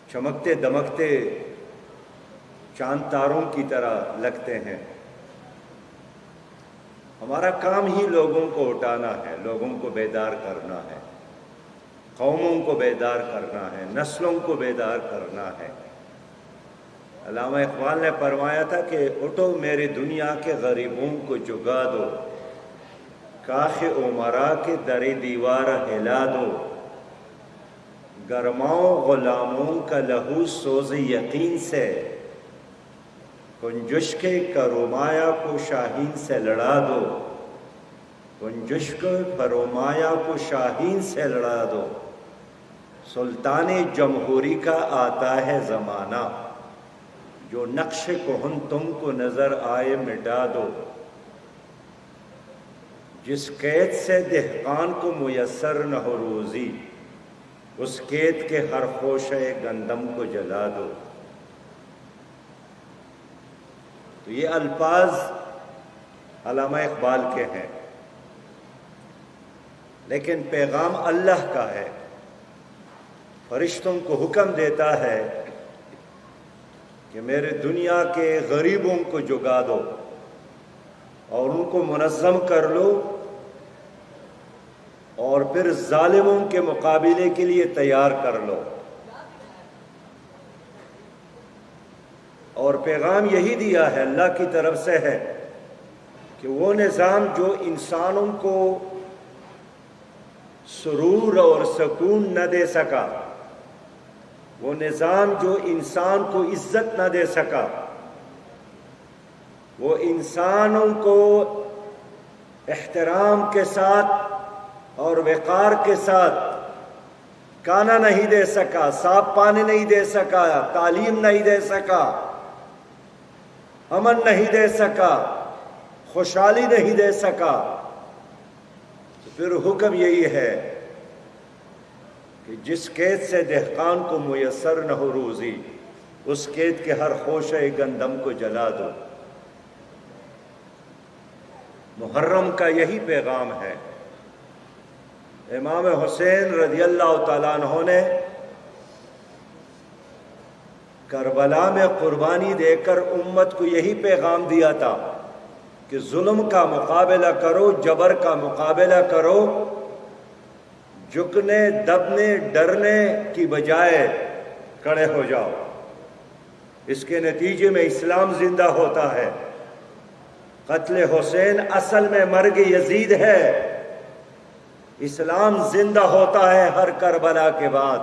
چمکتے دمکتے چاند تاروں کی طرح لگتے ہیں۔ ہمارا کام ہی لوگوں کو اٹھانا ہے، لوگوں کو بیدار کرنا ہے، قوموں کو بیدار کرنا ہے، نسلوں کو بیدار کرنا ہے۔ علامہ اقبال نے فرمایا تھا کہ اٹھو میری دنیا کے غریبوں کو جگا دو، کاخ امراء کے در دیوار ہلا دو، گرماؤ غلاموں کا لہو سوز یقین سے، کنجشک کرومایا کو شاہین سے لڑا دو، کنجشک کرومایا کو شاہین سے لڑا دو، سلطان جمہوری کا آتا ہے زمانہ، جو نقش کہن تم کو نظر آئے مٹا دو، جس قید سے دہقان کو میسر نہ ہو روزی، اس قید کے ہر خوشے گندم کو جلا دو۔ تو یہ الفاظ علامہ اقبال کے ہیں، لیکن پیغام اللہ کا ہے۔ فرشتوں کو حکم دیتا ہے کہ میرے دنیا کے غریبوں کو جگا دو اور ان کو منظم کر لو، اور پھر ظالموں کے مقابلے کے لیے تیار کر لو۔ اور پیغام یہی دیا ہے، اللہ کی طرف سے ہے کہ وہ نظام جو انسانوں کو سرور اور سکون نہ دے سکا، وہ نظام جو انسان کو عزت نہ دے سکا، وہ انسانوں کو احترام کے ساتھ اور وقار کے ساتھ کھانا نہیں دے سکا، صاف پانی نہیں دے سکا، تعلیم نہیں دے سکا، امن نہیں دے سکا، خوشحالی نہیں دے سکا، تو پھر حکم یہی ہے کہ جس قید سے دہقان کو میسر نہ ہو روزی، اس قید کے ہر خوشے گندم کو جلا دو۔ محرم کا یہی پیغام ہے۔ امام حسین رضی اللہ تعالیٰ عنہ نے کربلا میں قربانی دے کر امت کو یہی پیغام دیا تھا کہ ظلم کا مقابلہ کرو، جبر کا مقابلہ کرو، جھکنے دبنے ڈرنے کی بجائے کھڑے ہو جاؤ۔ اس کے نتیجے میں اسلام زندہ ہوتا ہے۔ قتل حسین اصل میں مرگ یزید ہے، اسلام زندہ ہوتا ہے ہر کربلا کے بعد۔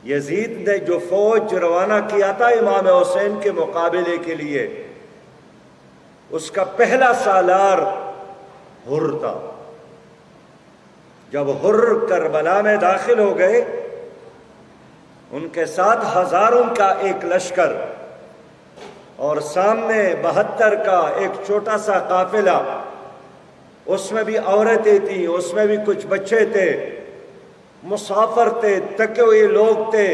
یزید نے جو فوج روانہ کیا تھا امام حسین کے مقابلے کے لیے، اس کا پہلا سالار حر تھا۔ جب حر کربلا میں داخل ہو گئے، ان کے ساتھ ہزاروں کا ایک لشکر اور سامنے 72 کا ایک چھوٹا سا قافلہ، اس میں بھی عورتیں تھیں، اس میں بھی کچھ بچے تھے، مسافر تھے، تھکے ہوئے لوگ تھے،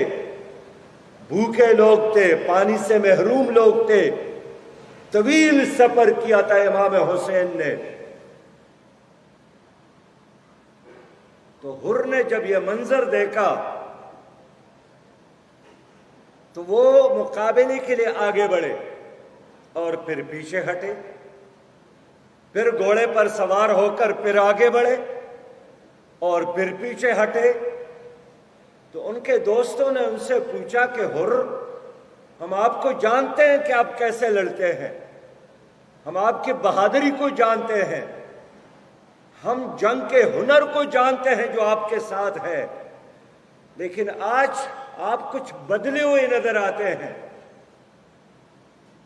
بھوکے لوگ تھے، پانی سے محروم لوگ تھے۔ طویل سفر کیا تھا امام حسین نے۔ تو حر نے جب یہ منظر دیکھا تو وہ مقابلے کے لیے آگے بڑھے اور پھر پیچھے ہٹے، پھر گھوڑے پر سوار ہو کر پھر آگے بڑھے اور پھر پیچھے ہٹے۔ تو ان کے دوستوں نے ان سے پوچھا کہ حر، ہم آپ کو جانتے ہیں کہ آپ کیسے لڑتے ہیں، ہم آپ کی بہادری کو جانتے ہیں، ہم جنگ کے ہنر کو جانتے ہیں جو آپ کے ساتھ ہے، لیکن آج آپ کچھ بدلے ہوئے نظر آتے ہیں۔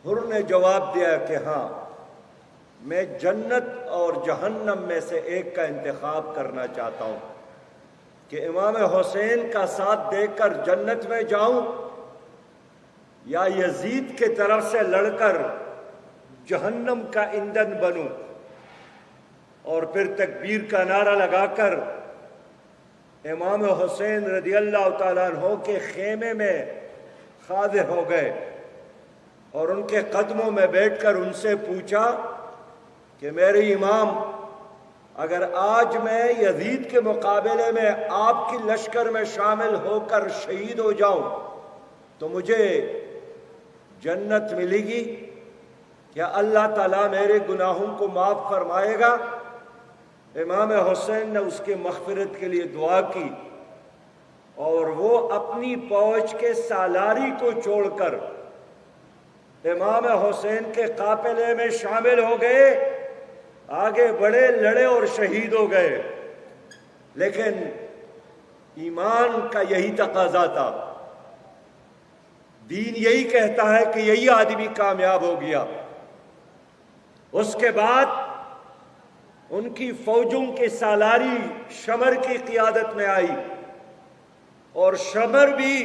حر نے جواب دیا کہ ہاں، میں جنت اور جہنم میں سے ایک کا انتخاب کرنا چاہتا ہوں، کہ امام حسین کا ساتھ دیکھ کر جنت میں جاؤں یا یزید کے طرف سے لڑ کر جہنم کا ایندھن بنوں، اور پھر تکبیر کا نعرہ لگا کر امام حسین رضی اللہ تعالیٰ عنہ کے خیمے میں حاضر ہو گئے اور ان کے قدموں میں بیٹھ کر ان سے پوچھا کہ میرے امام، اگر آج میں یزید کے مقابلے میں آپ کی لشکر میں شامل ہو کر شہید ہو جاؤں تو مجھے جنت ملے گی؟ کیا اللہ تعالیٰ میرے گناہوں کو معاف فرمائے گا؟ امام حسین نے اس کی مغفرت کے لیے دعا کی، اور وہ اپنی فوج کے سالاری کو چھوڑ کر امام حسین کے قافلے میں شامل ہو گئے، آگے بڑھے، لڑے اور شہید ہو گئے۔ لیکن ایمان کا یہی تقاضا تھا، دین یہی کہتا ہے کہ یہی آدمی کامیاب ہو گیا۔ اس کے بعد ان کی فوجوں کے سالاری شمر کی قیادت میں آئی، اور شمر بھی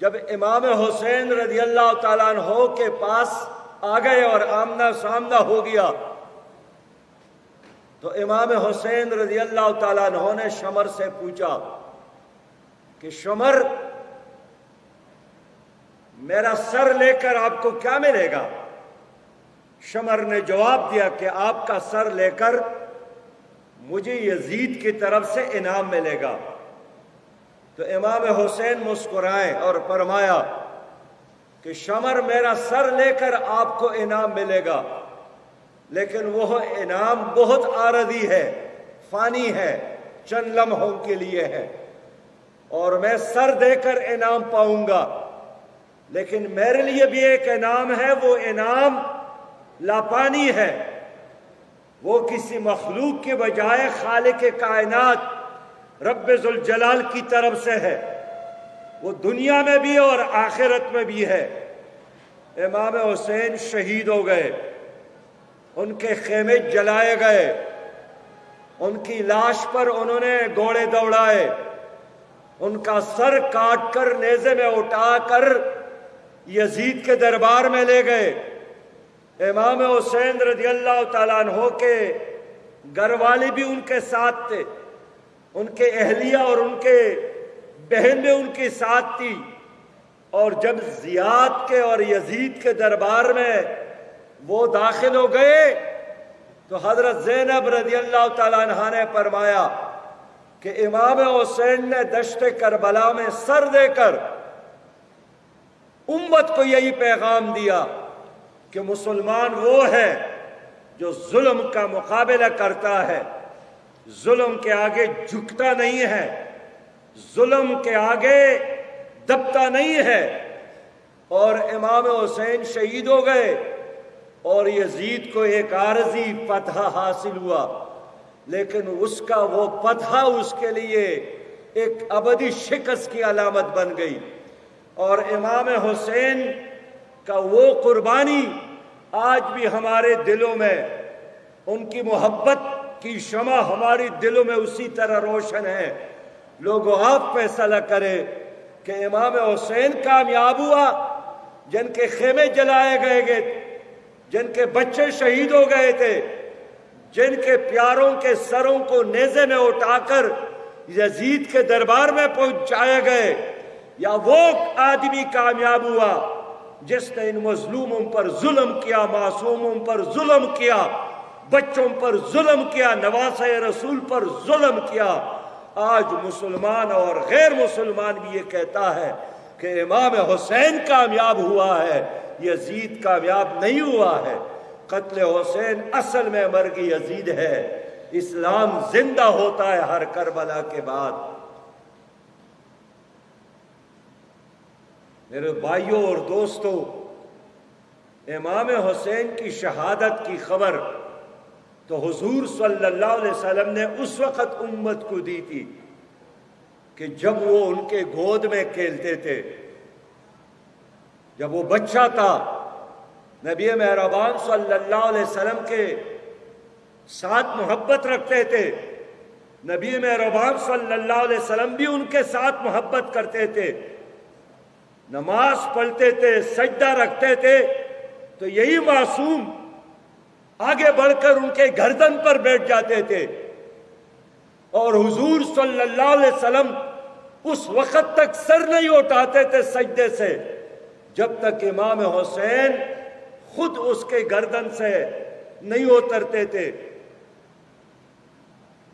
جب امام حسین رضی اللہ تعالیٰ عنہ کے پاس آ گئے اور آمنا سامنا ہو گیا تو امام حسین رضی اللہ تعالیٰ عنہ نے شمر سے پوچھا کہ شمر، میرا سر لے کر آپ کو کیا ملے گا؟ شمر نے جواب دیا کہ آپ کا سر لے کر مجھے یزید کی طرف سے انعام ملے گا۔ تو امام حسین مسکرائے اور فرمایا کہ شمر، میرا سر لے کر آپ کو انعام ملے گا، لیکن وہ انعام بہت عارضی ہے، فانی ہے، چند لمحوں کے لیے ہے، اور میں سر دے کر انعام پاؤں گا، لیکن میرے لیے بھی ایک انعام ہے، وہ انعام لاپانی ہے، وہ کسی مخلوق کے بجائے خالق کائنات رب ذوالجلال کی طرف سے ہے، وہ دنیا میں بھی اور آخرت میں بھی ہے۔ امام حسین شہید ہو گئے، ان کے خیمے جلائے گئے، ان کی لاش پر انہوں نے گھوڑے دوڑائے، ان کا سر کاٹ کر نیزے میں اٹھا کر یزید کے دربار میں لے گئے۔ امام حسین رضی اللہ تعالیٰ عنہ کے گھر والے بھی ان کے ساتھ تھے، ان کے اہلیہ اور ان کے بہن بھی ان کے ساتھ تھی، اور جب زیاد کے اور یزید کے دربار میں وہ داخل ہو گئے تو حضرت زینب رضی اللہ تعالیٰ عنہ نے فرمایا کہ امام حسین نے دشت کربلا میں سر دے کر امت کو یہی پیغام دیا کہ مسلمان وہ ہے جو ظلم کا مقابلہ کرتا ہے، ظلم کے آگے جھکتا نہیں ہے، ظلم کے آگے دبتا نہیں ہے۔ اور امام حسین شہید ہو گئے اور یزید کو ایک عارضی فتح حاصل ہوا، لیکن اس کا وہ فتح اس کے لیے ایک ابدی شکست کی علامت بن گئی۔ اور امام حسین کا وہ قربانی آج بھی ہمارے دلوں میں، ان کی محبت کی شمع ہماری دلوں میں اسی طرح روشن ہے۔ لوگوں آپ فیصلہ کریں کہ امام حسین کامیاب ہوا، جن کے خیمے جلائے گئے، جن کے بچے شہید ہو گئے تھے، جن کے پیاروں کے سروں کو نیزے میں اٹھا کر یزید کے دربار میں پہنچائے گئے، یا وہ آدمی کامیاب ہوا جس نے ان مظلوموں پر ظلم کیا، معصوموں پر ظلم کیا، بچوں پر ظلم کیا، نواسۂ رسول پر ظلم کیا۔ آج مسلمان اور غیر مسلمان بھی یہ کہتا ہے کہ امام حسین کامیاب ہوا ہے، یزید کامیاب نہیں ہوا ہے۔ قتل حسین اصل میں مرگ یزید ہے، اسلام زندہ ہوتا ہے ہر کربلا کے بعد۔ میرے بھائیوں اور دوستوں، امام حسین کی شہادت کی خبر تو حضور صلی اللہ علیہ وسلم نے اس وقت امت کو دی تھی کہ جب وہ ان کے گود میں کھیلتے تھے، جب وہ بچہ تھا، نبی مہربان صلی اللہ علیہ وسلم کے ساتھ محبت رکھتے تھے، نبی مہربان صلی اللہ علیہ وسلم بھی ان کے ساتھ محبت کرتے تھے، نماز پڑھتے تھے، سجدہ رکھتے تھے، تو یہی معصوم آگے بڑھ کر ان کے گردن پر بیٹھ جاتے تھے، اور حضور صلی اللہ علیہ وسلم اس وقت تک سر نہیں اٹھاتے تھے سجدے سے جب تک امام حسین خود اس کے گردن سے نہیں اترتے تھے۔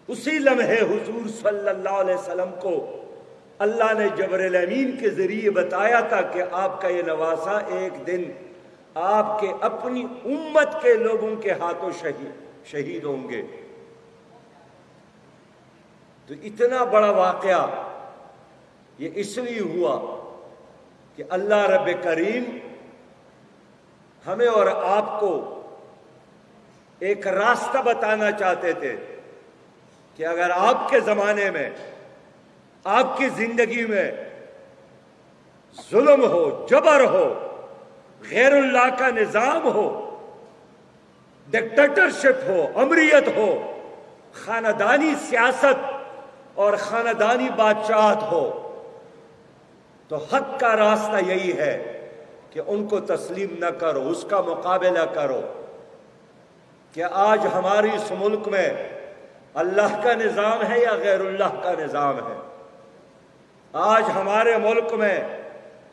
اسی لمحے حضور صلی اللہ علیہ وسلم کو اللہ نے جبرائیل امین کے ذریعے بتایا تھا کہ آپ کا یہ نواسا ایک دن آپ کے اپنی امت کے لوگوں کے ہاتھوں شہید ہوں گے۔ تو اتنا بڑا واقعہ یہ اس لیے ہوا کہ اللہ رب کریم ہمیں اور آپ کو ایک راستہ بتانا چاہتے تھے کہ اگر آپ کے زمانے میں، آپ کی زندگی میں ظلم ہو، جبر ہو، غیر اللہ کا نظام ہو، ڈکٹیٹرشپ ہو، امریت ہو، خاندانی سیاست اور خاندانی بادشاہت ہو، تو حق کا راستہ یہی ہے کہ ان کو تسلیم نہ کرو، اس کا مقابلہ کرو۔ کہ آج ہماری اس ملک میں اللہ کا نظام ہے یا غیر اللہ کا نظام ہے؟ آج ہمارے ملک میں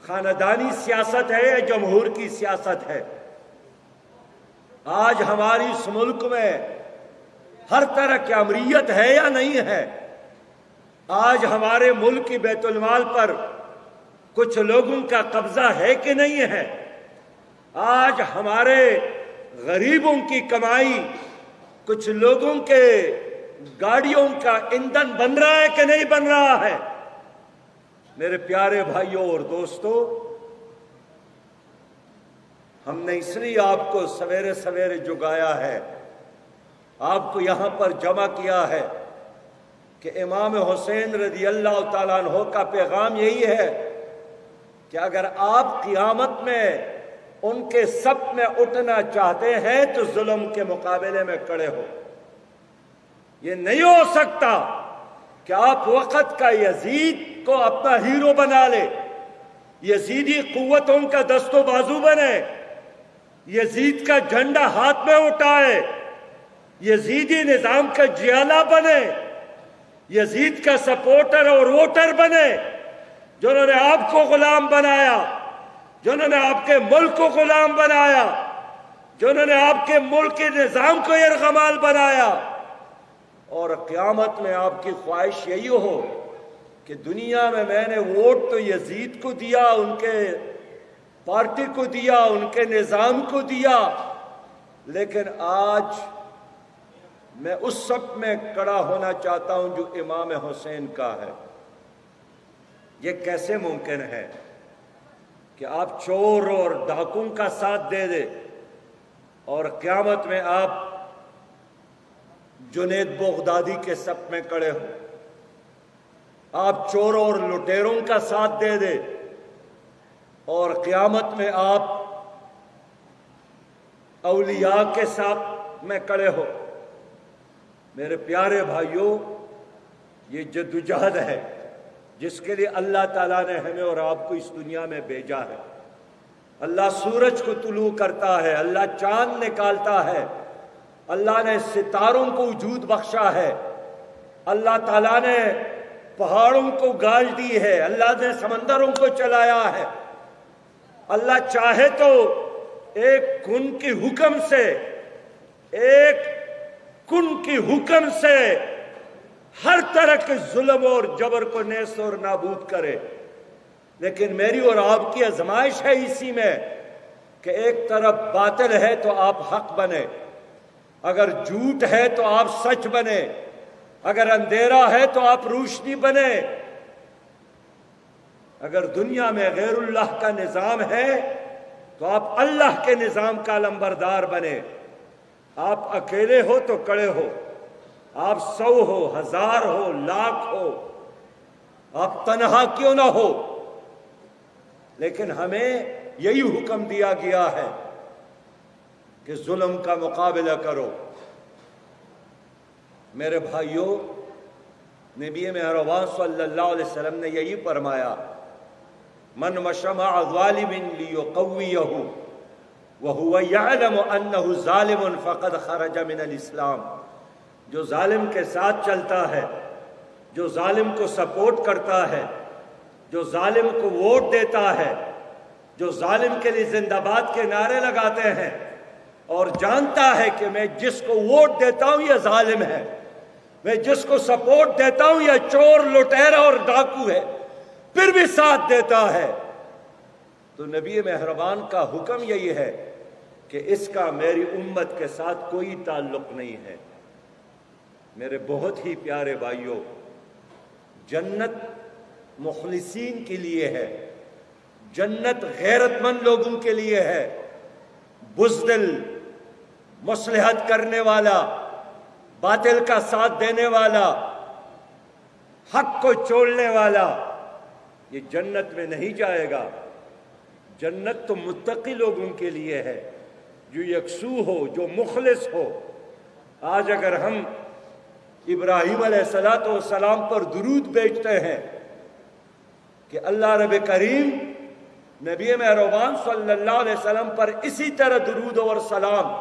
خاندانی سیاست ہے یا جمہور کی سیاست ہے؟ آج ہماری اس ملک میں ہر طرح کی امریت ہے یا نہیں ہے؟ آج ہمارے ملک کی بیت المال پر کچھ لوگوں کا قبضہ ہے کہ نہیں ہے؟ آج ہمارے غریبوں کی کمائی کچھ لوگوں کے گاڑیوں کا ایندھن بن رہا ہے کہ نہیں بن رہا ہے؟ میرے پیارے بھائیوں اور دوستوں، ہم نے اس لیے آپ کو سویرے سویرے جگایا ہے، آپ کو یہاں پر جمع کیا ہے کہ امام حسین رضی اللہ تعالیٰ عنہ کا پیغام یہی ہے کہ اگر آپ قیامت میں ان کے صف میں اٹھنا چاہتے ہیں تو ظلم کے مقابلے میں کھڑے ہو۔ یہ نہیں ہو سکتا کہ آپ وقت کا یزید کو اپنا ہیرو بنا لے، یزیدی قوتوں کا دست و بازو بنے، یزید کا جھنڈا ہاتھ میں اٹھائے، یزیدی نظام کا جیالہ بنے، یزید کا سپورٹر اور ووٹر بنے، جنہوں نے آپ کو غلام بنایا، جنہوں نے آپ کے ملک کو غلام بنایا، جنہوں نے آپ کے ملک کے نظام کو یرغمال بنایا، اور قیامت میں آپ کی خواہش یہی ہو کہ دنیا میں نے ووٹ تو یزید کو دیا، ان کے پارٹی کو دیا، ان کے نظام کو دیا، لیکن آج میں اس صف میں کھڑا ہونا چاہتا ہوں جو امام حسین کا ہے۔ یہ کیسے ممکن ہے کہ آپ چور اور ڈاکوں کا ساتھ دے دے اور قیامت میں آپ جنید بغدادی کے صف میں کھڑے ہو؟ آپ چوروں اور لٹیروں کا ساتھ دے دے اور قیامت میں آپ اولیاء کے ساتھ میں کھڑے ہو؟ میرے پیارے بھائیوں، یہ جدوجہد ہے جس کے لیے اللہ تعالیٰ نے ہمیں اور آپ کو اس دنیا میں بھیجا ہے۔ اللہ سورج کو طلوع کرتا ہے، اللہ چاند نکالتا ہے، اللہ نے ستاروں کو وجود بخشا ہے، اللہ تعالیٰ نے پہاڑوں کو گاج دی ہے، اللہ نے سمندروں کو چلایا ہے۔ اللہ چاہے تو ایک کن کی حکم سے، ایک کن کی حکم سے ہر طرح کے ظلم اور جبر کو نیست اور نابود کرے، لیکن میری اور آپ کی آزمائش ہے اسی میں کہ ایک طرف باطل ہے تو آپ حق بنے، اگر جھوٹ ہے تو آپ سچ بنے، اگر اندھیرا ہے تو آپ روشنی بنے۔ اگر دنیا میں غیر اللہ کا نظام ہے تو آپ اللہ کے نظام کا علمبردار بنے۔ آپ اکیلے ہو تو کھڑے ہو، آپ 100 ہو، 1000 ہو، لاکھ ہو، آپ تنہا کیوں نہ ہو، لیکن ہمیں یہی حکم دیا گیا ہے کہ ظلم کا مقابلہ کرو۔ میرے بھائیوں، نبی مہربان صلی اللہ علیہ وسلم نے یہی فرمایا، من مشى مع ظالم ليقويه وهو يعلم انه ظالم فقد خرج من الاسلام۔ جو ظالم کے ساتھ چلتا ہے، جو ظالم کو سپورٹ کرتا ہے، جو ظالم کو ووٹ دیتا ہے، جو ظالم کے لیے زندہ باد کے نعرے لگاتے ہیں اور جانتا ہے کہ میں جس کو ووٹ دیتا ہوں یہ ظالم ہے، میں جس کو سپورٹ دیتا ہوں یا چور لٹیرا اور ڈاکو ہے پھر بھی ساتھ دیتا ہے، تو نبی مہربان کا حکم یہی ہے کہ اس کا میری امت کے ساتھ کوئی تعلق نہیں ہے۔ میرے بہت ہی پیارے بھائیوں، جنت مخلصین کے لیے ہے، جنت غیرت مند لوگوں کے لیے ہے۔ بزدل، مصلحت کرنے والا، باطل کا ساتھ دینے والا، حق کو چھوڑنے والا، یہ جنت میں نہیں جائے گا۔ جنت تو متقی لوگوں کے لیے ہے، جو یکسو ہو، جو مخلص ہو۔ آج اگر ہم ابراہیم علیہ السلام پر درود بھیجتے ہیں کہ اللہ رب کریم نبی مہربان صلی اللہ علیہ وسلم پر اسی طرح درود اور سلام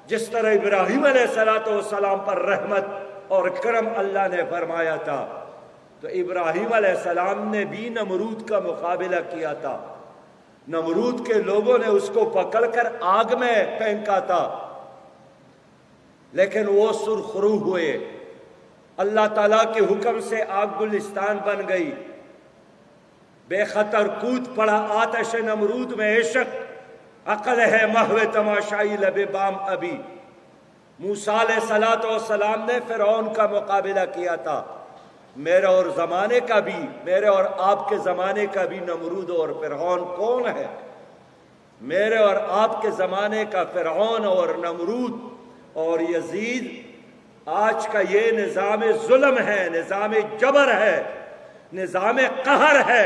جس طرح ابراہیم علیہ السلام پر رحمت اور کرم اللہ نے فرمایا تھا، تو ابراہیم علیہ السلام نے بھی نمرود کا مقابلہ کیا تھا۔ نمرود کے لوگوں نے اس کو پکڑ کر آگ میں پھینکا تھا، لیکن وہ سرخرو ہوئے۔ اللہ تعالیٰ کے حکم سے آگ گلستان بن گئی، بے خطر کود پڑا آتش نمرود میں عشق، عقل ہے محو تماشائی لب بام ابھی۔ موسیٰ علیہ السلام نے فرعون کا مقابلہ کیا تھا۔ میرے اور زمانے کا بھی، میرے اور آپ کے زمانے کا بھی نمرود اور فرعون کون ہے؟ میرے اور آپ کے زمانے کا فرعون اور نمرود اور یزید آج کا یہ نظام ظلم ہے، نظام جبر ہے، نظام قہر ہے،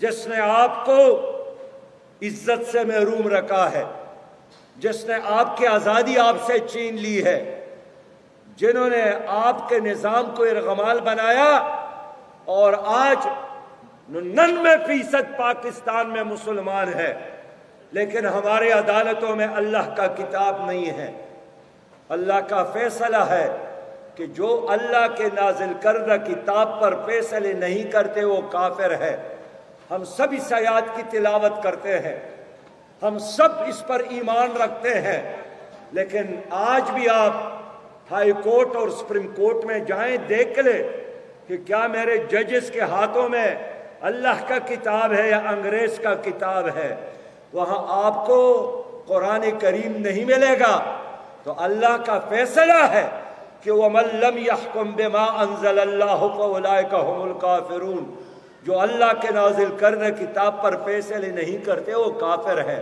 جس نے آپ کو عزت سے محروم رکھا ہے، جس نے آپ کی آزادی آپ سے چھین لی ہے، جنہوں نے آپ کے نظام کو ارغمال بنایا، اور آج 99% پاکستان میں مسلمان ہے، لیکن ہماری عدالتوں میں اللہ کا کتاب نہیں ہے۔ اللہ کا فیصلہ ہے کہ جو اللہ کے نازل کردہ کتاب پر فیصلے نہیں کرتے وہ کافر ہے۔ ہم سب اس آیات کی تلاوت کرتے ہیں، ہم سب اس پر ایمان رکھتے ہیں، لیکن آج بھی آپ ہائی کورٹ اور سپریم کورٹ میں جائیں، دیکھ لیں کہ کیا میرے ججز کے ہاتھوں میں اللہ کا کتاب ہے یا انگریز کا کتاب ہے۔ وہاں آپ کو قرآن کریم نہیں ملے گا۔ تو اللہ کا فیصلہ ہے کہ وَمَن لَّمْ يَحْكُم بِمَا أَنزَلَ اللَّهُ فَأُولَٰئِكَ هُمُ الْكَافِرُونَ۔ جو اللہ کے نازل کردہ کتاب پر فیصلے نہیں کرتے وہ کافر ہے۔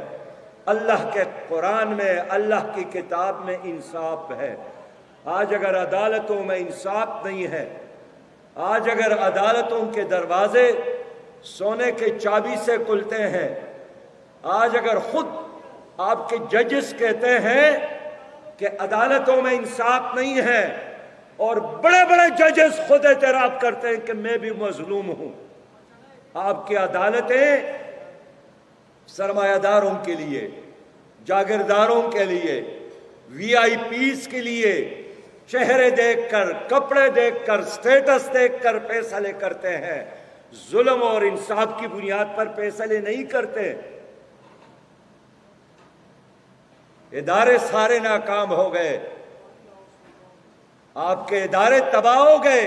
اللہ کے قرآن میں، اللہ کی کتاب میں انصاف ہے۔ آج اگر عدالتوں میں انصاف نہیں ہے، آج اگر عدالتوں کے دروازے سونے کے چابی سے کھلتے ہیں، آج اگر خود آپ کے ججز کہتے ہیں کہ عدالتوں میں انصاف نہیں ہے، اور بڑے بڑے ججز خود اعتراف کرتے ہیں کہ میں بھی مظلوم ہوں۔ آپ کی عدالتیں سرمایہ داروں کے لیے، جاگیرداروں کے لیے، وی آئی پیز کے لیے چہرے دیکھ کر، کپڑے دیکھ کر، سٹیٹس دیکھ کر فیصلے کرتے ہیں، ظلم اور انصاف کی بنیاد پر فیصلے نہیں کرتے۔ ادارے سارے ناکام ہو گئے، آپ کے ادارے تباہ ہو گئے۔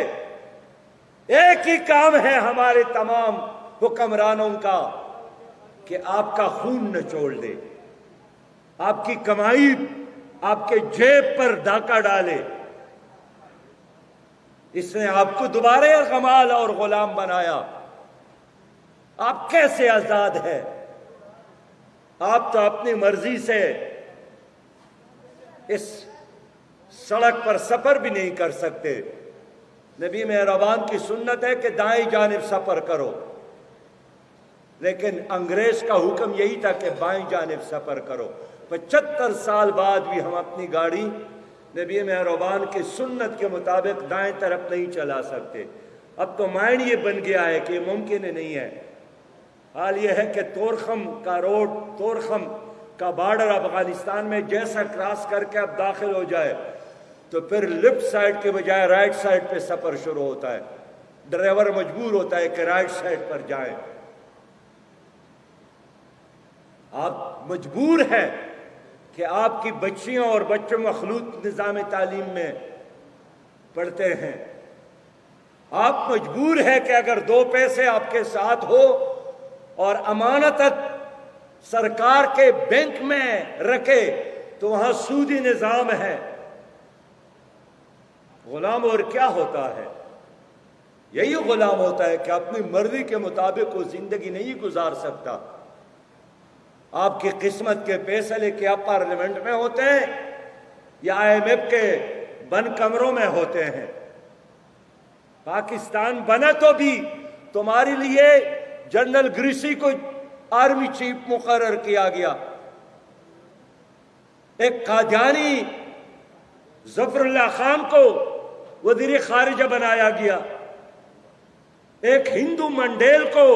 ایک ہی کام ہے ہمارے تمام حکمرانوں کا کہ آپ کا خون نچوڑ دے، آپ کی کمائی آپ کے جیب پر ڈاکہ ڈالے۔ اس نے آپ کو دوبارہ غمال اور غلام بنایا۔ آپ کیسے آزاد ہیں؟ آپ تو اپنی مرضی سے اس سڑک پر سفر بھی نہیں کر سکتے۔ نبی مہربان کی سنت ہے کہ دائیں جانب سفر کرو، لیکن انگریز کا حکم یہی تھا کہ بائیں جانب سفر کرو۔ 75 سال بعد بھی ہم اپنی گاڑی نبی مہربان کی سنت کے مطابق دائیں طرف نہیں چلا سکتے۔ اب تو مائنڈ یہ بن گیا ہے کہ یہ ممکن نہیں ہے۔ حال یہ ہے کہ تورخم کا روڈ، تورخم کا بارڈر افغانستان میں جیسا کراس کر کے اب داخل ہو جائے تو پھر لیفٹ سائڈ کے بجائے رائٹ سائڈ پہ سفر شروع ہوتا ہے۔ ڈرائیور مجبور ہوتا ہے کہ رائٹ سائڈ پر جائیں۔ آپ مجبور ہیں کہ آپ کی بچیاں اور بچوں مخلوط نظام تعلیم میں پڑھتے ہیں. آپ مجبور ہے کہ اگر 2 پیسے آپ کے ساتھ ہو اور امانتت سرکار کے بینک میں رکھے تو وہاں سودی نظام ہے. غلام اور کیا ہوتا ہے؟ یہی غلام ہوتا ہے کہ اپنی مرضی کے مطابق وہ زندگی نہیں گزار سکتا. آپ کی قسمت کے فیصلے کیا پارلیمنٹ میں ہوتے ہیں یا IMF کے بند کمروں میں ہوتے ہیں؟ پاکستان بنا تو بھی تمہارے لیے جنرل گریسی کو آرمی چیف مقرر کیا گیا، ایک قادیانی ظفر اللہ خان کو وزیر خارجہ بنایا گیا، ایک ہندو منڈیل کو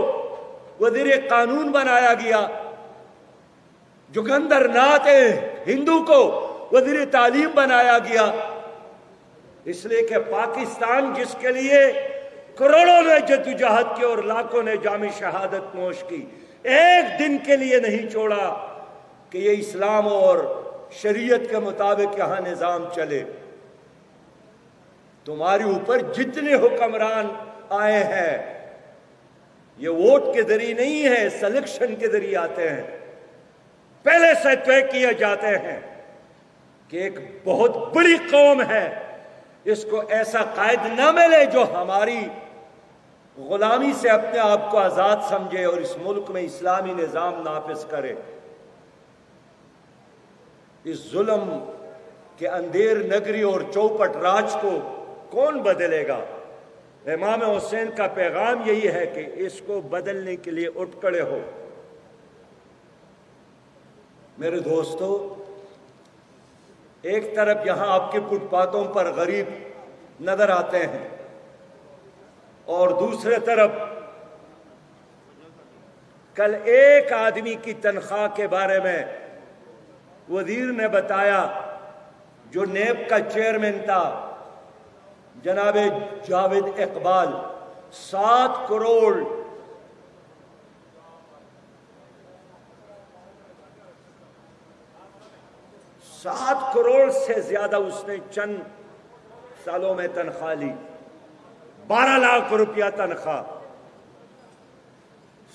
وزیر قانون بنایا گیا، جوگندر ناتھ ہندو کو وزیر تعلیم بنایا گیا. اس لیے کہ پاکستان جس کے لیے کروڑوں نے جدوجہد کی اور لاکھوں نے جامع شہادت نوش کی، ایک دن کے لیے نہیں چھوڑا کہ یہ اسلام اور شریعت کے مطابق یہاں نظام چلے. تمہارے اوپر جتنے حکمران آئے ہیں یہ ووٹ کے ذریعے نہیں ہے، سلیکشن کے ذریعے آتے ہیں. پہلے سے طے کیے جاتے ہیں کہ ایک بہت بڑی قوم ہے، اس کو ایسا قائد نہ ملے جو ہماری غلامی سے اپنے آپ کو آزاد سمجھے اور اس ملک میں اسلامی نظام نافذ کرے. اس ظلم کے اندھیر نگری اور چوپٹ راج کو کون بدلے گا؟ امام حسین کا پیغام یہی ہے کہ اس کو بدلنے کے لیے اٹھ کھڑے ہو. میرے دوستو، ایک طرف یہاں آپ کے فٹ پاتھوں پر غریب نظر آتے ہیں اور دوسرے طرف کل ایک آدمی کی تنخواہ کے بارے میں وزیر نے بتایا جو نیب کا چیئرمین تھا جناب جاوید اقبال، 7 کروڑ سے زیادہ اس نے چند سالوں میں تنخواہ لی. 12 لاکھ روپیہ تنخواہ،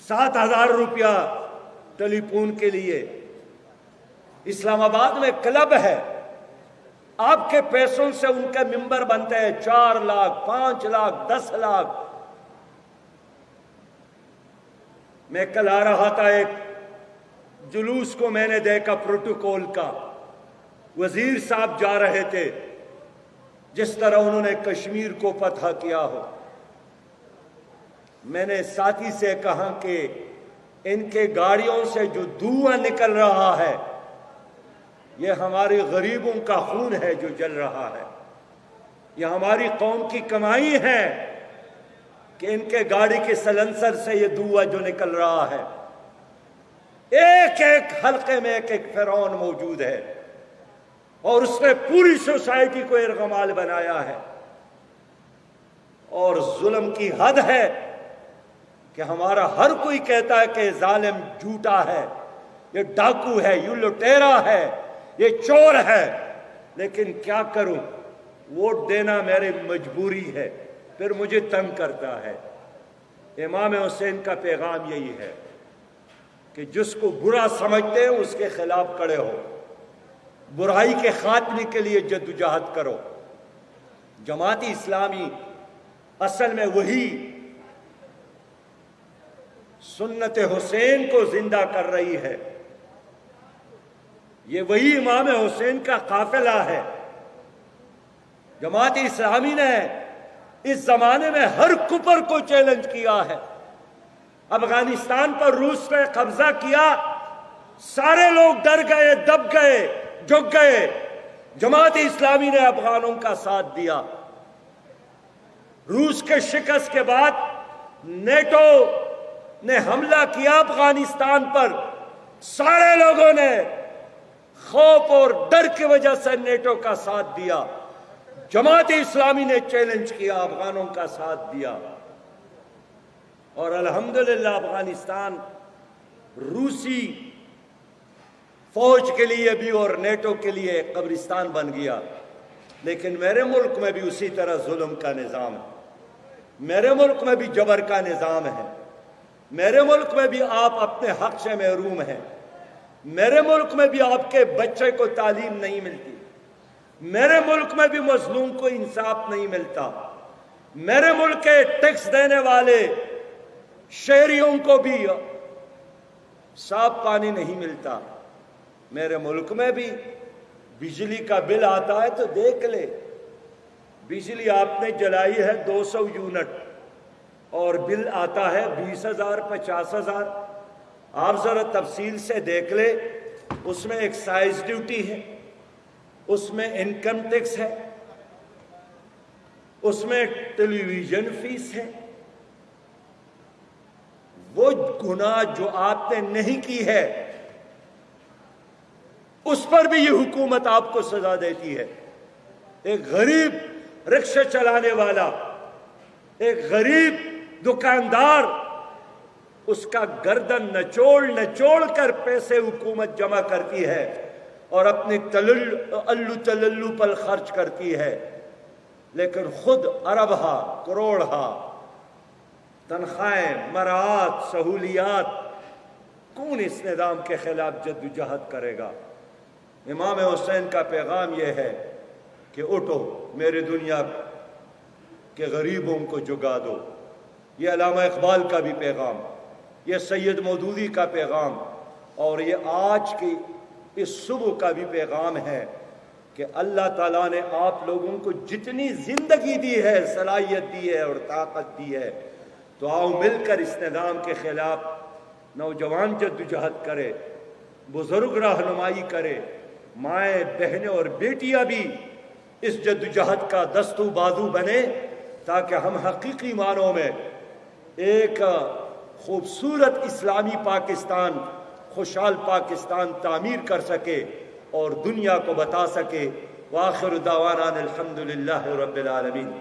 7,000 روپیہ ٹیلی فون کے لیے. اسلام آباد میں کلب ہے، آپ کے پیسوں سے ان کے ممبر بنتے ہیں 4 لاکھ 5 لاکھ 10 لاکھ. میں کل آ رہا تھا، ایک جلوس کو میں نے دیکھا پروٹوکول کا، وزیر صاحب جا رہے تھے جس طرح انہوں نے کشمیر کو فتح کیا ہو. میں نے ساتھی سے کہا کہ ان کے گاڑیوں سے جو دھواں نکل رہا ہے یہ ہمارے غریبوں کا خون ہے جو جل رہا ہے، یہ ہماری قوم کی کمائی ہے کہ ان کے گاڑی کے سلنسر سے یہ دھواں جو نکل رہا ہے. ایک ایک حلقے میں ایک ایک فرعون موجود ہے اور اس نے پوری سوسائٹی کو ارغمال بنایا ہے. اور ظلم کی حد ہے کہ ہمارا ہر کوئی کہتا ہے کہ ظالم جھوٹا ہے، یہ ڈاکو ہے، یہ لٹیرا ہے، یہ چور ہے. لیکن کیا کروں، ووٹ دینا میری مجبوری ہے، پھر مجھے تنگ کرتا ہے. امام حسین کا پیغام یہی ہے کہ جس کو برا سمجھتے ہیں اس کے خلاف کھڑے ہو، برائی کے خاتمے کے لیے جدوجہد کرو. جماعت اسلامی اصل میں وہی سنت حسین کو زندہ کر رہی ہے، یہ وہی امام حسین کا قافلہ ہے. جماعت اسلامی نے اس زمانے میں ہر کفر کو چیلنج کیا ہے. افغانستان پر روس نے قبضہ کیا، سارے لوگ ڈر گئے، دب گئے، جھک گئے. جماعت اسلامی نے افغانوں کا ساتھ دیا. روس کے شکست کے بعد نیٹو نے حملہ کیا افغانستان پر، سارے لوگوں نے خوف اور ڈر کی وجہ سے نیٹو کا ساتھ دیا. جماعت اسلامی نے چیلنج کیا، افغانوں کا ساتھ دیا، اور الحمدللہ افغانستان روسی فوج کے لیے بھی اور نیٹو کے لیے قبرستان بن گیا. لیکن میرے ملک میں بھی اسی طرح ظلم کا نظام ہے، میرے ملک میں بھی جبر کا نظام ہے، میرے ملک میں بھی آپ اپنے حق سے محروم ہیں، میرے ملک میں بھی آپ کے بچے کو تعلیم نہیں ملتی، میرے ملک میں بھی مظلوم کو انصاف نہیں ملتا، میرے ملک کے ٹیکس دینے والے شہریوں کو بھی صاف پانی نہیں ملتا، میرے ملک میں بھی بجلی کا بل آتا ہے تو دیکھ لے، بجلی آپ نے جلائی ہے 200 یونٹ اور بل آتا ہے 20,000 50,000۔ آپ ذرا تفصیل سے دیکھ لے، اس میں ایکسائز ڈیوٹی ہے، اس میں انکم ٹیکس ہے، اس میں ٹیلی ویژن فیس ہے۔ وہ گناہ جو آپ نے نہیں کی ہے اس پر بھی یہ حکومت آپ کو سزا دیتی ہے۔ ایک غریب رکشہ چلانے والا، ایک غریب دکاندار، اس کا گردن نچوڑ کر پیسے حکومت جمع کرتی ہے اور اپنی تللو پر خرچ کرتی ہے، لیکن خود اربہ کروڑہ تنخواہیں، مراعات، سہولیات، کون اس نظام کے خلاف جدوجہد کرے گا؟ امام حسین کا پیغام یہ ہے کہ اٹھو میرے دنیا کے غریبوں کو جگا دو۔ یہ علامہ اقبال کا بھی پیغام، یہ سید مودودی کا پیغام، اور یہ آج کی اس صبح کا بھی پیغام ہے کہ اللہ تعالیٰ نے آپ لوگوں کو جتنی زندگی دی ہے، صلاحیت دی ہے اور طاقت دی ہے، تو آؤ مل کر اس نظام کے خلاف نوجوان جدوجہد کرے، بزرگ رہنمائی کرے، مائیں بہنیں اور بیٹیاں بھی اس جدوجہد کا دستو بازو بنے، تاکہ ہم حقیقی معنوں میں ایک خوبصورت اسلامی پاکستان، خوشحال پاکستان تعمیر کر سکے اور دنیا کو بتا سکے۔ وآخر دعوانا الحمدللہ رب العالمین۔